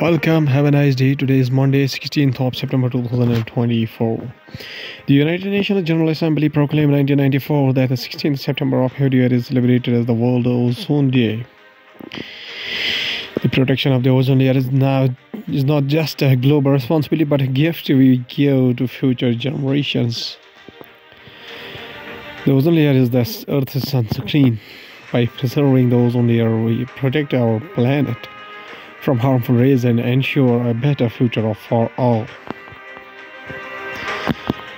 Welcome, have a nice day. Today is Monday, 16th of September 2024. The United Nations General Assembly proclaimed 1994 that the 16th September of every year is celebrated as the World Ozone Day. The protection of the ozone layer is not just a global responsibility but a gift we give to future generations. The ozone layer is the Earth's sunscreen. By preserving the ozone layer, we protect our planet from harmful rays and ensure a better future for all.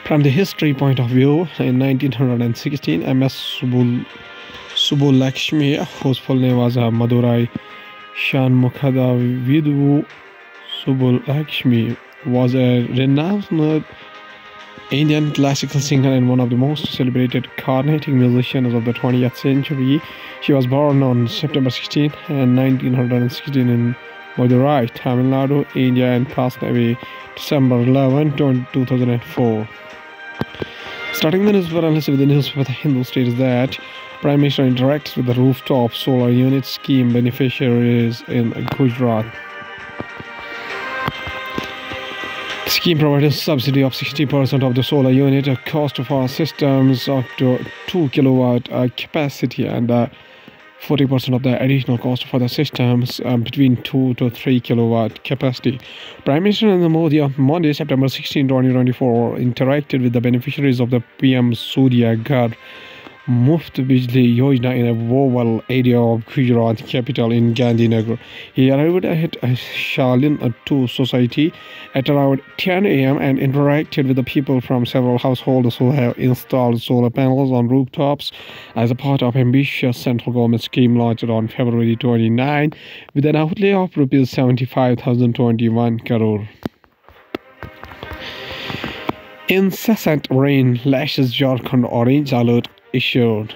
From the history point of view, in 1916, M.S. Subbulakshmi, whose full name was Madurai Shanmukhada Vidhu Subbulakshmi, was a renowned Indian classical singer and one of the most celebrated Carnatic musicians of the 20th century. She was born on September 16, 1916 in Madurai, Tamil Nadu, India, and passed away December 11, 2004. Starting the newspaper analysis with the newspaper, The Hindu states that Prime Minister interacts with the rooftop solar unit scheme beneficiaries in Gujarat. The scheme provides a subsidy of 60% of the solar unit, a cost for systems up to 2 kilowatt capacity, and 40% of the additional cost for the systems between 2 to 3 kilowatt capacity. Prime Minister Narendra Modi on Monday, September 16, 2024, interacted with the beneficiaries of the PM Surya Ghar Muft Bijli Yojana in a rural area of Gujarat capital in Gandhinagar. He arrived at Shalin 2 society at around 10 a.m. and interacted with the people from several households who have installed solar panels on rooftops as a part of ambitious central government scheme launched on February 29 with an outlay of Rs 75,021 crore. Incessant rain lashes Jharkhand orange alert issued.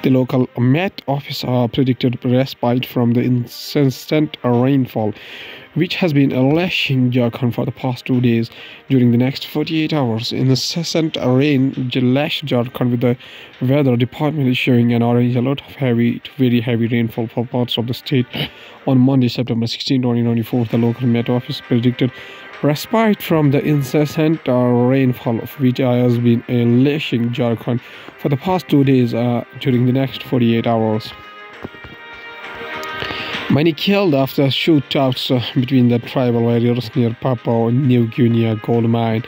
The local Met Office predicted respite from the incessant rainfall, which has been lashing Jharkhand for the past 2 days. During the next 48 hours, incessant rain lashed Jharkhand, with the weather department issuing an orange alert of heavy to very heavy rainfall for parts of the state. On Monday, September 16, 2024, the local Met Office predicted respite from the incessant rainfall which has been lashing Jharkhand for the past 2 days during the next 48 hours. Many killed after shootouts between the tribal warriors near Papua New Guinea gold mine.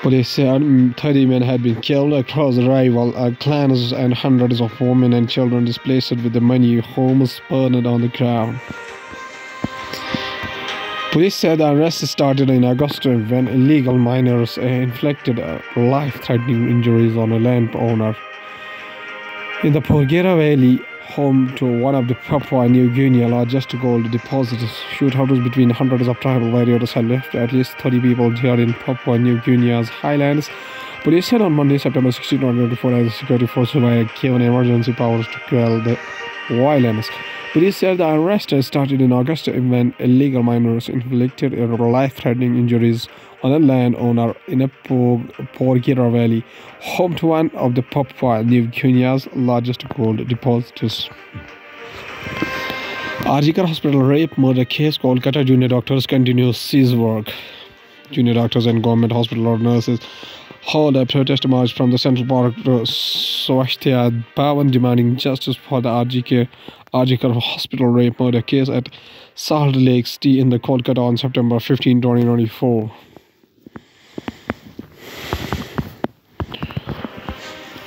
Police said 30 men had been killed across rival clans and hundreds of women and children displaced with the many homes burned on the ground. Police said the arrest started in August when illegal miners inflicted life-threatening injuries on a landowner in the Porgera Valley, home to one of the Papua New Guinea largest gold deposits. Shootouts between hundreds of tribal warriors had left at least 30 people dead in Papua New Guinea's highlands. Police said on Monday, September 16, 2024, as the security forces were given emergency powers to quell the violence. Police said the arrest started in August when illegal miners inflicted life-threatening injuries on a landowner in a Porgera Valley, home to one of the Papua New Guinea's largest gold deposits. Arjikar Hospital rape murder case, Kolkata junior doctors continue seize work. Junior doctors and government hospital nurses held a protest march from the Central Park to Swasthya Bhavan demanding justice for the Arjikar Hospital rape murder case at Salt Lake City in the Kolkata on September 15, 2024.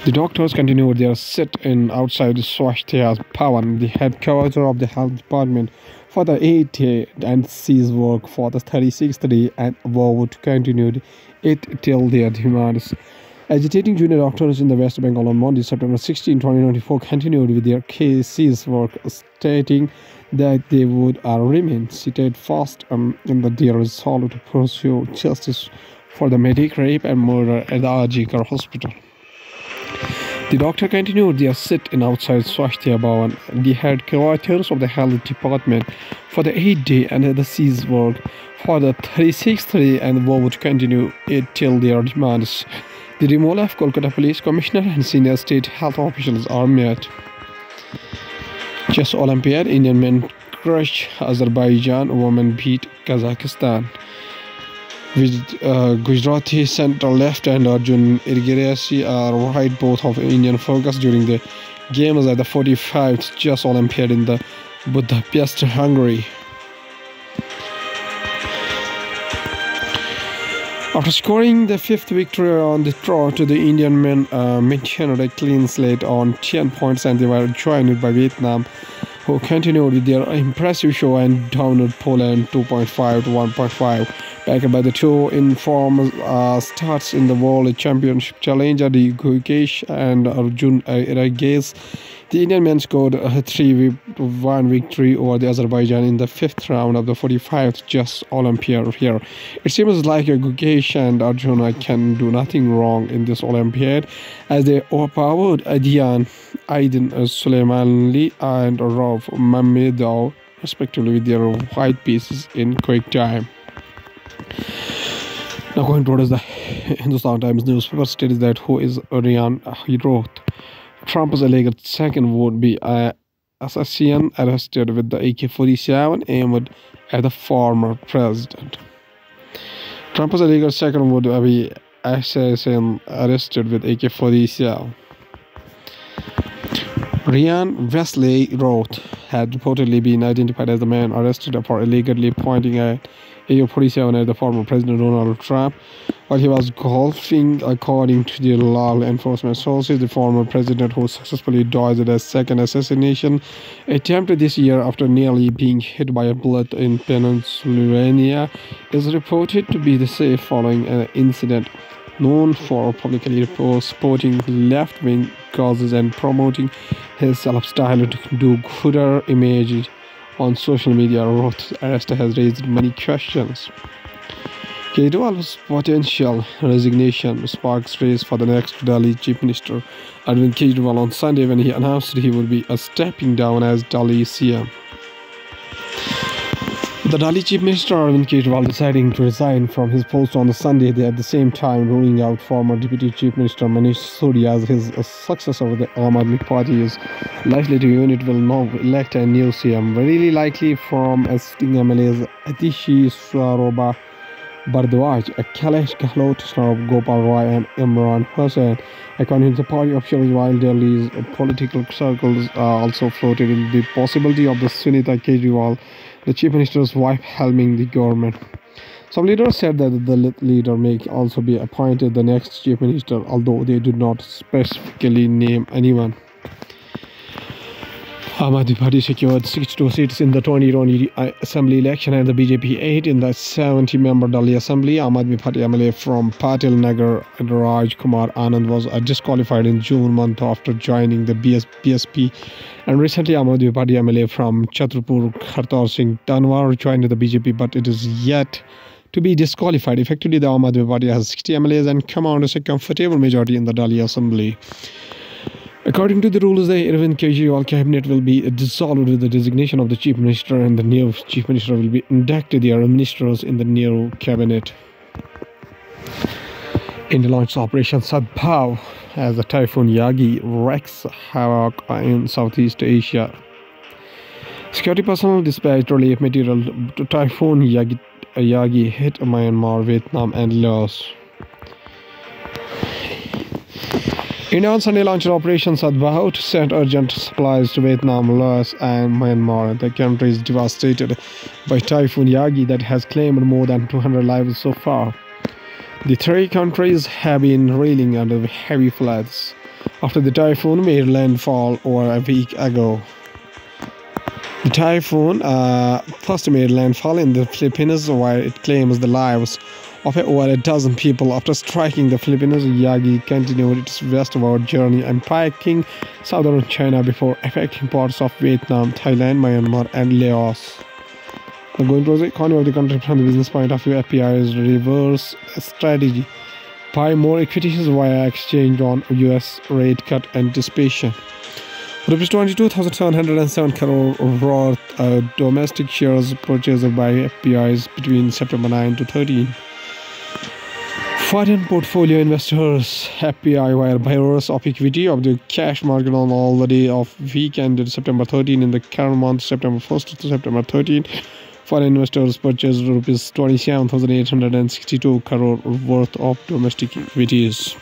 The doctors continued their sit-in outside Swasthya Bhavan, the headquarters of the health department, for the 8th day and cease work for the 36th day and vowed to continue it till their demands. Agitating junior doctors in the West Bengal on Monday, September 16, 2024, continued with their cease work, stating that they would remain steadfast in their resolve to pursue justice for the medic rape and murder at the Arjikar Hospital. The doctor continued their sit-in outside Swasthya Bhavan, the headquarters of the health department, for the 8th day and the cease work for the 36th day and vowed to continue it till their demands. The removal of Kolkata Police Commissioner and senior state health officials are met. Chess Olympiad, Indian men crush Azerbaijan, women beat Kazakhstan. With Gujarati center left and Arjun Irgiresi are right, both of Indian focus during the games at the 45th Chess Olympiad in the Budapest, Hungary. After scoring the fifth victory on the tour, the Indian men maintained a clean slate on 10 points, and they were joined by Vietnam, who continued with their impressive show and downed Poland 2.5 to 1.5. Backed by the two informed starts in the World Championship challenger, the Gukesh and Arjun Iragais, the Indian men scored a 3-1 victory over the Azerbaijan in the fifth round of the 45th Chess Olympiad here. It seems like Gukesh and Arjun can do nothing wrong in this Olympiad, as they overpowered Aydin Suleymanli and Rauf Mamedov respectively with their white pieces in quick time. Now, going towards the Hindustan Times newspaper states that who is Rian? He wrote, Trump's alleged second would be an assassin arrested with the AK-47 aimed at the former president. Trump's alleged second would be assassin arrested with AK-47. Ryan Wesley wrote had reportedly been identified as the man arrested for illegally pointing at AK-47 at the former President Donald Trump while he was golfing, according to the law enforcement sources. The former president, who successfully dodged a second assassination attempt this year after nearly being hit by a bullet in Pennsylvania, is reported to be safe following an incident. Known for publicly supporting left-wing causes and promoting his self-styled do-gooder image on social media, Roth's arrest has raised many questions. Kejriwal's potential resignation sparks race for the next Delhi Chief Minister Arvind Kejriwal on Sunday when he announced he would be stepping down as Delhi CM. The Delhi Chief Minister Arvind Kejriwal deciding to resign from his post on Sunday, at the same time ruling out former Deputy Chief Minister Manish Sisodia as his successor. The Aam Aadmi Party is likely to unit will now elect a new CM, very likely from sitting MLAs Atishi Swaroba Bardwaj, Kailash Gehlot, Saurabh Gopal Roy and Imran Hussain. According to the party officials, while Delhi's political circles also floated in the possibility of the Sunita Kejriwal, the Chief Minister's wife, helming the government. Some leaders said that the leader may also be appointed the next Chief Minister, although they did not specifically name anyone. Aam Aadmi Party secured 62 seats in the 2020 Assembly election and the BJP 8 in the 70-member Delhi Assembly. Aam Aadmi Party MLA from Patil Nagar, Raj Kumar Anand, was disqualified in June month after joining the BSP. And recently, Aam Aadmi Party MLA from Chhatrapur, Khartar Singh Tanwar, joined the BJP, but it is yet to be disqualified. Effectively, the Aam Aadmi Party has 60 MLAs and commands a comfortable majority in the Delhi Assembly. According to the rules, the Arvind Kejriwal cabinet will be dissolved with the designation of the Chief Minister, and the new Chief Minister will be inducted their ministers in the new cabinet. India launched Operation Sadbhav as the Typhoon Yagi wreaks havoc in Southeast Asia. Security personnel dispatched relief material to Typhoon Yagi hit Myanmar, Vietnam and Laos. India on Sunday launched Operation Sadbhav to send urgent supplies to Vietnam, Laos and Myanmar. The country is devastated by Typhoon Yagi that has claimed more than 200 lives so far. The three countries have been reeling under heavy floods after the typhoon made landfall over a week ago. The typhoon first made landfall in the Philippines, where it claims the lives of over a dozen people. After striking the Philippines, Yagi continued its westward journey, impacting southern China before affecting parts of Vietnam, Thailand, Myanmar and Laos. Going towards the economy of the country from the business point of view, FPI's reverse strategy: buy more equities via exchange on US rate cut anticipation. Rupees 22,707 crore worth domestic shares purchased by FPIs between September 9 to 13. Foreign portfolio investors happy via buyers of equity of the cash market on all the day of week ended September 13 in the current month, September 1st to September 13. Foreign investors purchased rupees 27,862 crore worth of domestic equities.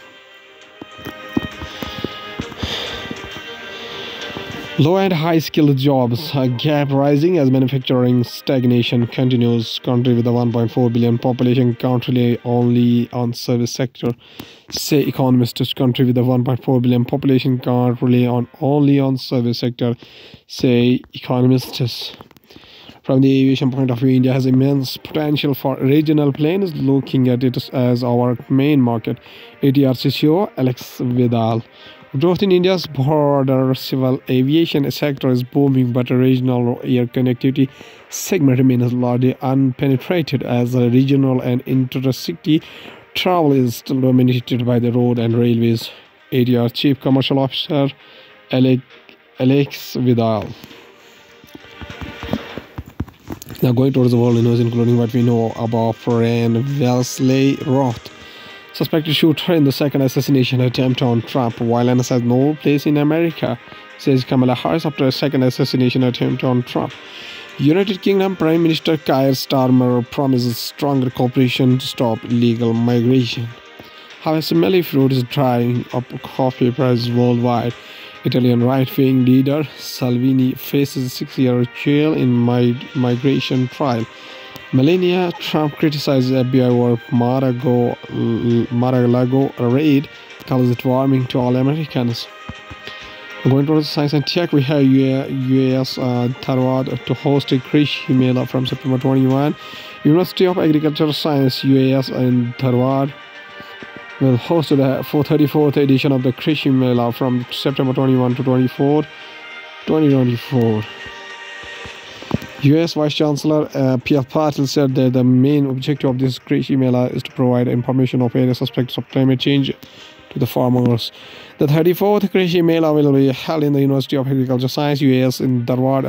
Low and high skilled jobs gap rising as manufacturing stagnation continues. Country with a 1.4 billion population can't rely only on service sector, say economists. Country with a 1.4 billion population can't rely only on service sector, say economists. From the aviation point of view, India has immense potential for regional planes, looking at it as our main market. ATRC CEO Alex Vidal. Growth in India's broader civil aviation sector is booming, but a regional air connectivity segment remains largely unpenetrated as a regional and intercity travel is still dominated by the road and railways. ATR Chief Commercial Officer Alex Vidal. Now going towards the world news, including what we know about Fran Wellesley Roth, suspected shooter in the second assassination attempt on Trump. Violence has no place in America, says Kamala Harris after a second assassination attempt on Trump. United Kingdom Prime Minister Keir Starmer promises stronger cooperation to stop illegal migration. How a smelly fruit is driving up coffee prices worldwide. Italian right-wing leader Salvini faces 6-year jail in migration trial. Melania Trump criticizes FBI over Mar-a-Lago raid, calls it warming to all Americans. Going towards science and tech, we have UAS Dharwad to host a Krishi Mela from September 21. University of Agricultural Science UAS in Dharwad will host the 34th edition of the Krishi Mela from September 21 to 24, 2024. US Vice Chancellor P.F. Patil said that the main objective of this Krishi Mela is to provide information of various aspects of climate change to the farmers. The 34th Krishi Mela will be held in the University of Agricultural Science UAS in Dharwad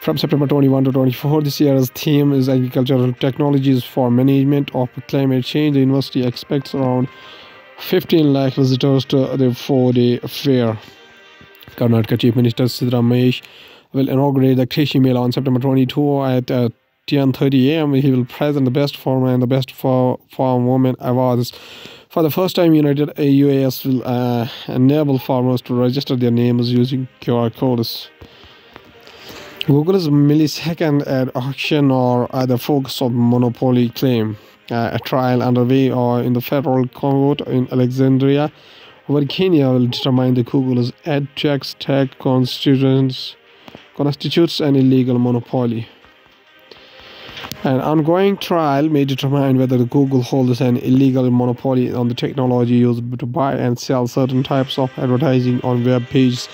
from September 21 to 24. This year's theme is agricultural technologies for management of climate change. The university expects around 15 lakh visitors to the 4-day fair. Karnataka Chief Minister Siddaramayesh will inaugurate the Krishi Mela on September 22 at 10:30 a.m. He will present the Best Farmer and the Best Farm Woman awards. For the first time, United UAS will enable farmers to register their names using QR codes. Google's millisecond ad auction or the focus of monopoly claim. A trial underway in the federal court in Alexandria, Virginia, will determine the Google's ad tech constitutes an illegal monopoly. An ongoing trial may determine whether Google holds an illegal monopoly on the technology used to buy and sell certain types of advertising on web pages.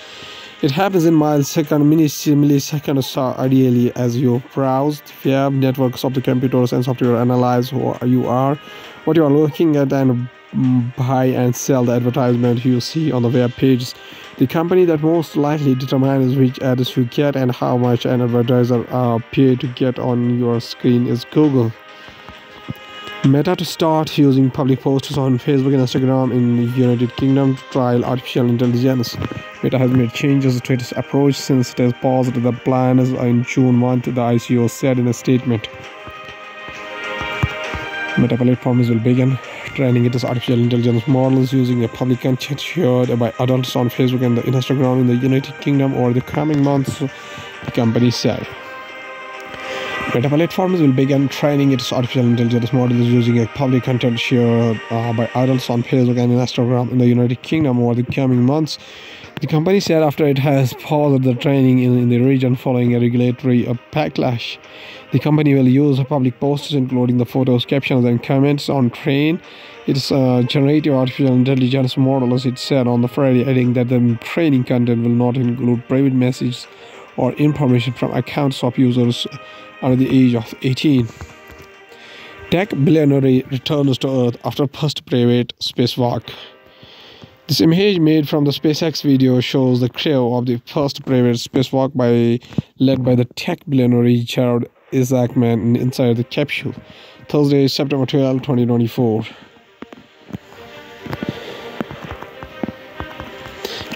It happens in milliseconds, ideally, as you browse the web. Networks of the computers and software analyze who you are, what you are looking at, and buy and sell the advertisement you see on the web pages. The company that most likely determines which ads you get and how much an advertiser paid to get on your screen is Google. Meta to start using public posters on Facebook and Instagram in the United Kingdom to trial artificial intelligence. Meta has made changes to its approach since it has paused the plans in June month, the ICO said in a statement. Meta platforms will begin training its artificial intelligence models using a public content shared by adults on Facebook and Instagram in the United Kingdom over the coming months, the company said. Meta platforms will begin training its artificial intelligence models using a public content shared by adults on Facebook and Instagram in the United Kingdom over the coming months, the company said after it has paused the training in the region following a regulatory backlash. The company will use public posters, including the photos, captions, and comments, on train its generative artificial intelligence models, it said on the Friday, adding that the training content will not include private messages or information from accounts of users under the age of 18. Tech billionaire returns to Earth after first private spacewalk. This image made from the SpaceX video shows the crew of the first private spacewalk led by the tech billionaire Jared Isaacman inside the capsule. Thursday, September 12, 2024.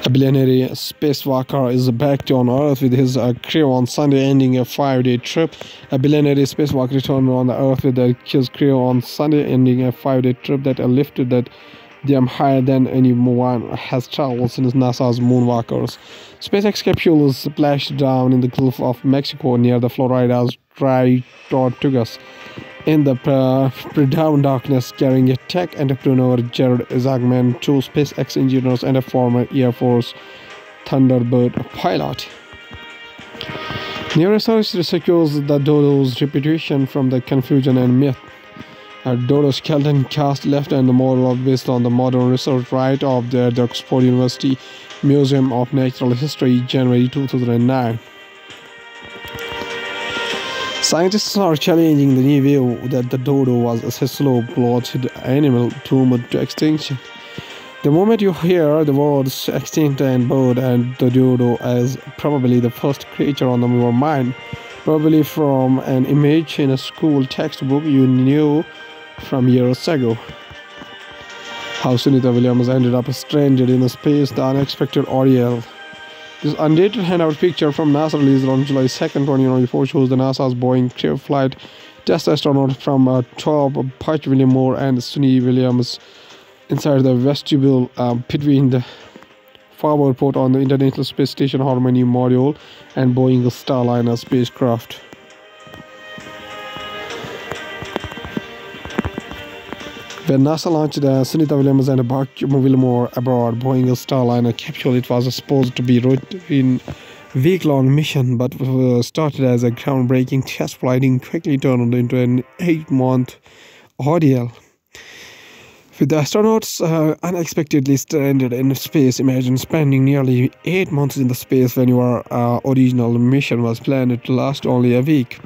A billionaire spacewalker is back on Earth with his crew on Sunday, ending a 5-day trip. A billionaire spacewalker returned on the Earth with his crew on Sunday, ending a 5-day trip that lifted them higher than anyone has traveled since NASA's moonwalkers. SpaceX capsule splashed down in the Gulf of Mexico near the Florida's Dry Tortugas in the pre-dawn darkness, carrying a tech entrepreneur Jared Isaacman, 2 SpaceX engineers, and a former Air Force Thunderbird pilot. New research secures the dodo's reputation from the confusion and myth. A dodo skeleton cast left and the model based on the modern research right of the Oxford University Museum of Natural History, January 2009. Scientists are challenging the new view that the dodo was a slow-blooded animal doomed to extinction. The moment you hear the words extinct and bird and the dodo as probably the first creature on your mind, probably from an image in a school textbook you knew from years ago. How Sunita Williams ended up stranded in space, the unexpected ordeal. This undated handout picture from NASA released on July 2nd, 2024 shows the NASA's Boeing crew flight test astronaut from top Patch William and Sunny Williams inside the vestibule between the forward port on the International Space Station Harmony module and Boeing Starliner spacecraft. When NASA launched Sunita Williams and Buck Wilmore aboard Boeing Starliner capsule, it was supposed to be a routine week-long mission, but started as a groundbreaking test flight and quickly turned into an 8-month ordeal. With the astronauts unexpectedly stranded in space, imagine spending nearly 8 months in the space when your original mission was planned to last only a week.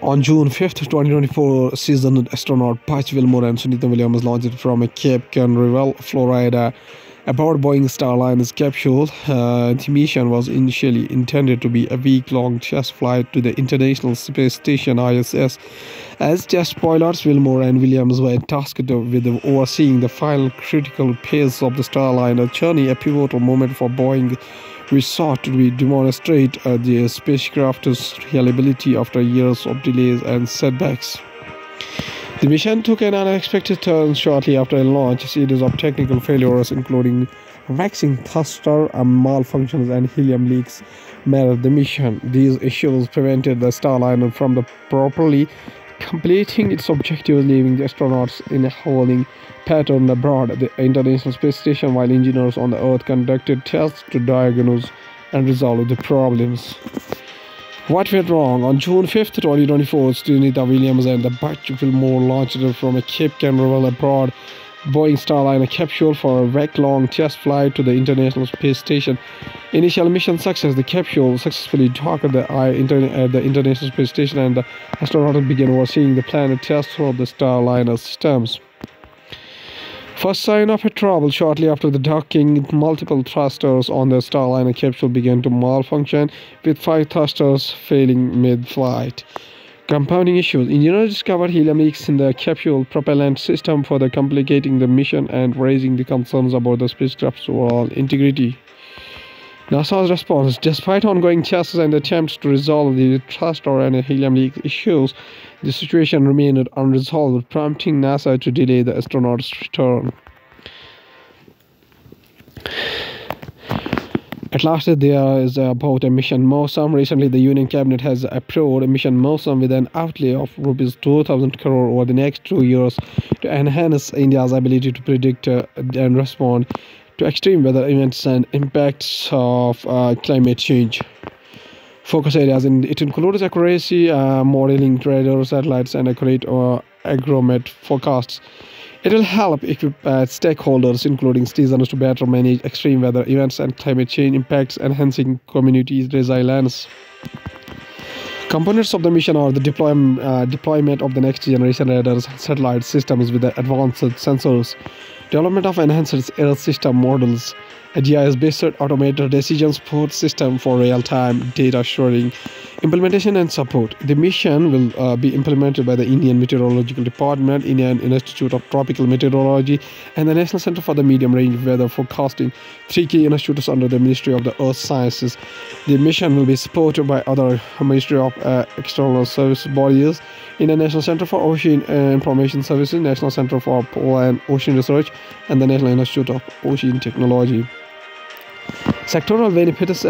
On June 5th, 2024, seasoned astronaut Patch Wilmore and Sunita Williams launched from Cape Canaveral, Florida, aboard Boeing Starliner's capsule. The mission was initially intended to be a week-long test flight to the International Space Station (ISS). As test pilots, Wilmore and Williams were tasked with overseeing the final critical phase of the Starliner journey, a pivotal moment for Boeing, which sought to demonstrate the spacecraft's reliability after years of delays and setbacks. The mission took an unexpected turn shortly after launch. A series of technical failures, including waxing thruster malfunctions and helium leaks, marred the mission. These issues prevented the Starliner from properly completing its objectives, leaving the astronauts in a holding pattern aboard the International Space Station while engineers on the Earth conducted tests to diagnose and resolve the problems. What went wrong? On June 5th, 2024, Sunita Williams and Buck Wilmore launched from a Cape Canaveral aboard Boeing Starliner capsule for a week-long test flight to the International Space Station. Initial mission success: the capsule successfully docked at the International Space Station, and the astronauts began overseeing the planned tests of the Starliner systems. First sign of a trouble: shortly after the docking, multiple thrusters on the Starliner capsule began to malfunction, with 5 thrusters failing mid-flight. Compounding issues: engineers discovered helium leaks in the capsule propellant system, further complicating the mission and raising the concerns about the spacecraft's overall integrity. NASA's response: despite ongoing tests and attempts to resolve the thruster and helium leak issues, the situation remained unresolved, prompting NASA to delay the astronauts' return. At last, there is about a mission MOSAM. Recently, the Union Cabinet has approved a mission MOSAM with an outlay of Rs 2,000 crore over the next 2 years to enhance India's ability to predict and respond to extreme weather events and impacts of climate change. Focus areas: it includes accuracy, modeling radar satellites, and accurate agromet forecasts. It will help equip stakeholders, including citizens, to better manage extreme weather events and climate change impacts, enhancing community resilience. Components of the mission are the deployment of the next generation radar satellite systems with the advanced sensors, development of enhanced air system models, a GIS-based automated decision support system for real-time data sharing, Implementation and support. The mission will be implemented by the Indian Meteorological Department, Indian Institute of Tropical Meteorology, and the National Center for the Medium Range Weather Forecasting, three key institutes under the Ministry of the Earth Sciences. The mission will be supported by other Ministry of External Service bodies, Indian National Center for Ocean Information Services, National Center for Polar and Ocean Research, and the National Institute of Ocean Technology. Sectoral benefits.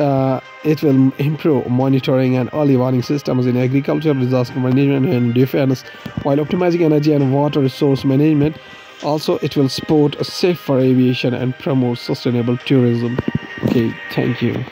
It will improve monitoring and early warning systems in agriculture, disaster management, and defense, while optimizing energy and water resource management. Also, it will support a safer aviation and promote sustainable tourism. Okay, thank you.